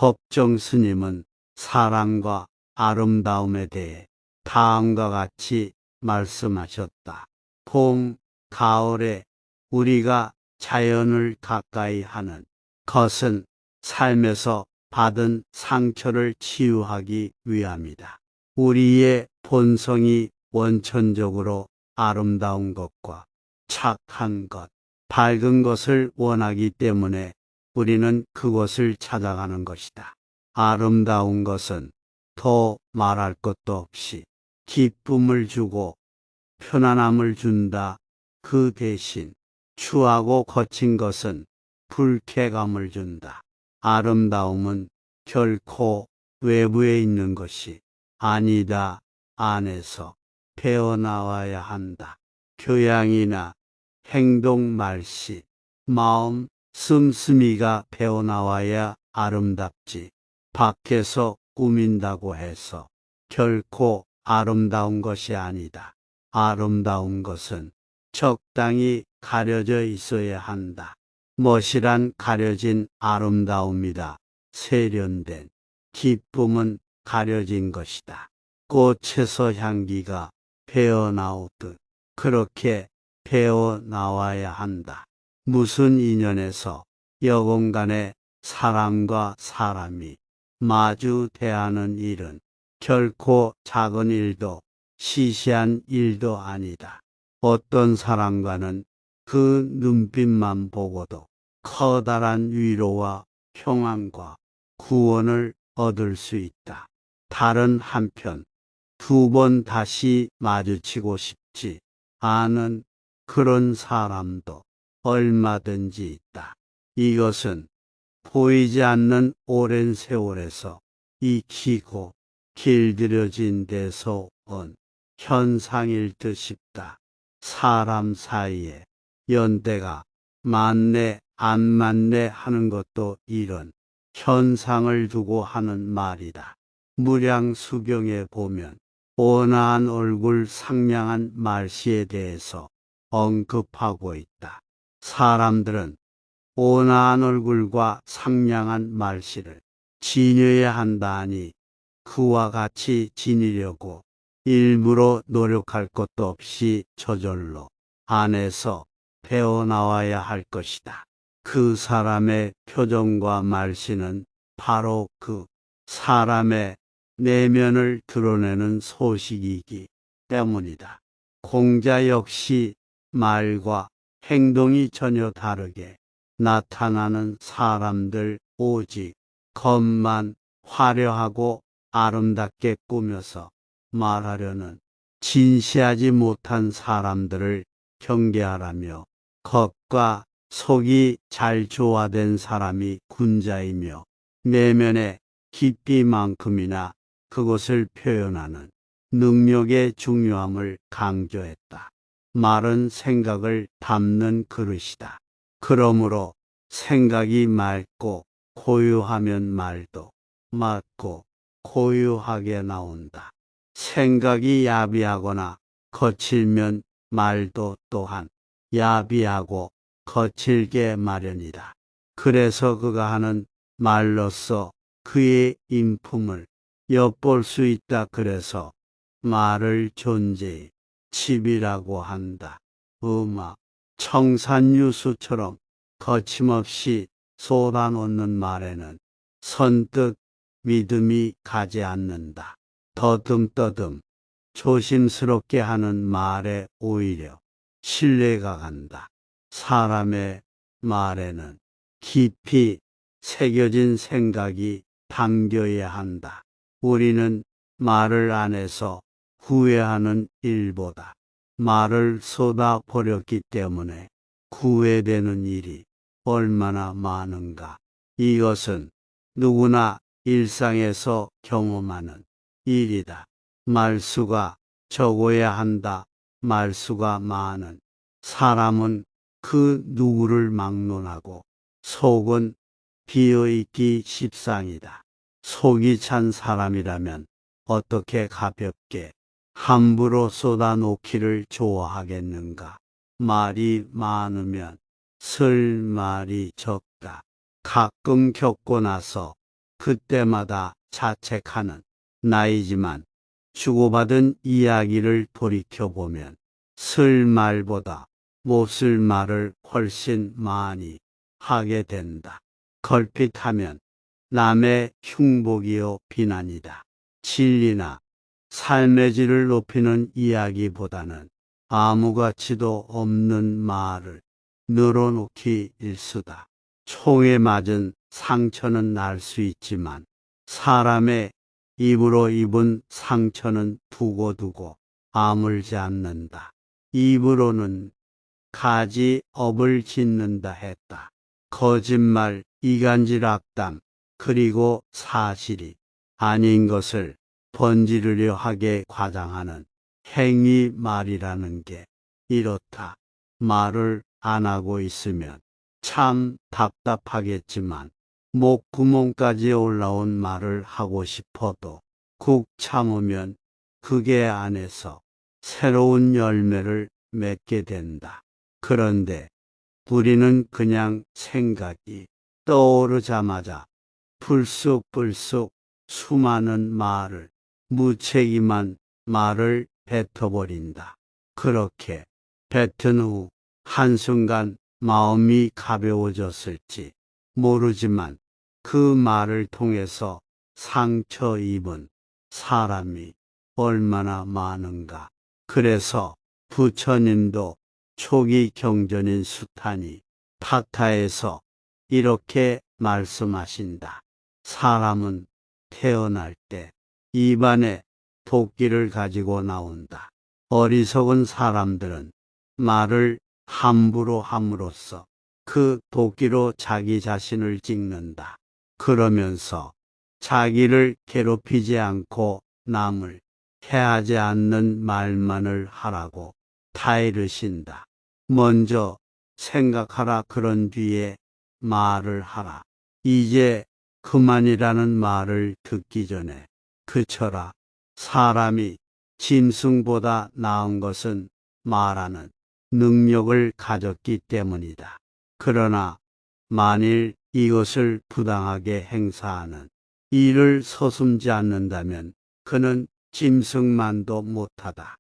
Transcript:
법정 스님은 사랑과 아름다움에 대해 다음과 같이 말씀하셨다. 봄, 가을에 우리가 자연을 가까이 하는 것은 삶에서 받은 상처를 치유하기 위함이다. 우리의 본성이 원천적으로 아름다운 것과 착한 것, 밝은 것을 원하기 때문에 우리는 그것을 찾아가는 것이다. 아름다운 것은 더 말할 것도 없이 기쁨을 주고 편안함을 준다. 그 대신 추하고 거친 것은 불쾌감을 준다. 아름다움은 결코 외부에 있는 것이 아니다. 안에서 배어나와야 한다. 교양이나 행동 말씨, 마음, 씀씀이가 배어나와야 아름답지. 밖에서 꾸민다고 해서 결코 아름다운 것이 아니다. 아름다운 것은 적당히 가려져 있어야 한다. 멋이란 가려진 아름다움이다. 세련된 기쁨은 가려진 것이다. 꽃에서 향기가 배어나오듯 그렇게 배어나와야 한다. 무슨 인연에서 여공간에 사람과 사람이 마주 대하는 일은 결코 작은 일도 시시한 일도 아니다. 어떤 사람과는 그 눈빛만 보고도 커다란 위로와 평안과 구원을 얻을 수 있다. 다른 한편 두 번 다시 마주치고 싶지 않은 그런 사람도 얼마든지 있다. 이것은 보이지 않는 오랜 세월에서 익히고 길들여진 데서 온 현상일 듯 싶다. 사람 사이에 연대가 맞네 안 맞네 하는 것도 이런 현상을 두고 하는 말이다. 무량수경에 보면 온화한 얼굴 상냥한 말씨에 대해서 언급하고 있다. 사람들은 온화한 얼굴과 상냥한 말씨를 지녀야 한다니 그와 같이 지니려고 일부러 노력할 것도 없이 저절로 안에서 배어나와야 할 것이다. 그 사람의 표정과 말씨는 바로 그 사람의 내면을 드러내는 소식이기 때문이다. 공자 역시 말과 행동이 전혀 다르게 나타나는 사람들 오직 겉만 화려하고 아름답게 꾸며서 말하려는 진시하지 못한 사람들을 경계하라며 겉과 속이 잘 조화된 사람이 군자이며 내면의 깊이만큼이나 그것을 표현하는 능력의 중요함을 강조했다. 말은 생각을 담는 그릇이다. 그러므로 생각이 맑고 고요하면 말도 맑고 고요하게 나온다. 생각이 야비하거나 거칠면 말도 또한 야비하고 거칠게 마련이다. 그래서 그가 하는 말로써 그의 인품을 엿볼 수 있다. 그래서 말을 존재의 칩이라고 한다. 음악, 청산유수처럼 거침없이 쏟아놓는 말에는 선뜻 믿음이 가지 않는다. 더듬더듬 조심스럽게 하는 말에 오히려 신뢰가 간다. 사람의 말에는 깊이 새겨진 생각이 담겨야 한다. 우리는 말을 안 해서 후회하는 일보다 말을 쏟아버렸기 때문에 후회되는 일이 얼마나 많은가. 이것은 누구나 일상에서 경험하는 일이다. 말수가 적어야 한다. 말수가 많은 사람은 그 누구를 막론하고 속은 비어있기 십상이다. 속이 찬 사람이라면 어떻게 가볍게 함부로 쏟아놓기를 좋아하겠는가. 말이 많으면 쓸 말이 적다. 가끔 겪고 나서 그때마다 자책하는 나이지만 주고받은 이야기를 돌이켜보면 쓸 말보다 못 쓸 말을 훨씬 많이 하게 된다. 걸핏하면 남의 흉복이요 비난이다. 진리나 삶의 질을 높이는 이야기보다는 아무 가치도 없는 말을 늘어놓기 일수다. 총에 맞은 상처는 날 수 있지만 사람의 입으로 입은 상처는 두고두고 아물지 않는다. 입으로는 가지 업을 짓는다 했다. 거짓말, 이간질, 악담, 그리고 사실이 아닌 것을 번지르려 하게 과장하는 행위 말이라는 게 이렇다. 말을 안 하고 있으면 참 답답하겠지만 목구멍까지 올라온 말을 하고 싶어도 꾹 참으면 그게 안에서 새로운 열매를 맺게 된다. 그런데 우리는 그냥 생각이 떠오르자마자 불쑥불쑥 수많은 말을, 무책임한 말을 뱉어버린다. 그렇게 뱉은 후 한순간 마음이 가벼워졌을지 모르지만 그 말을 통해서 상처 입은 사람이 얼마나 많은가. 그래서 부처님도 초기 경전인 수타니 파타에서 이렇게 말씀하신다. 사람은 태어날 때 입안에 도끼를 가지고 나온다. 어리석은 사람들은 말을 함부로 함으로써 그 도끼로 자기 자신을 찍는다. 그러면서 자기를 괴롭히지 않고 남을 해하지 않는 말만을 하라고 타이르신다. 먼저 생각하라, 그런 뒤에 말을 하라. 이제 그만이라는 말을 듣기 전에 그쳐라. 사람이 짐승보다 나은 것은 말하는 능력을 가졌기 때문이다. 그러나 만일 이것을 부당하게 행사하는 일을 서슴지 않는다면 그는 짐승만도 못하다.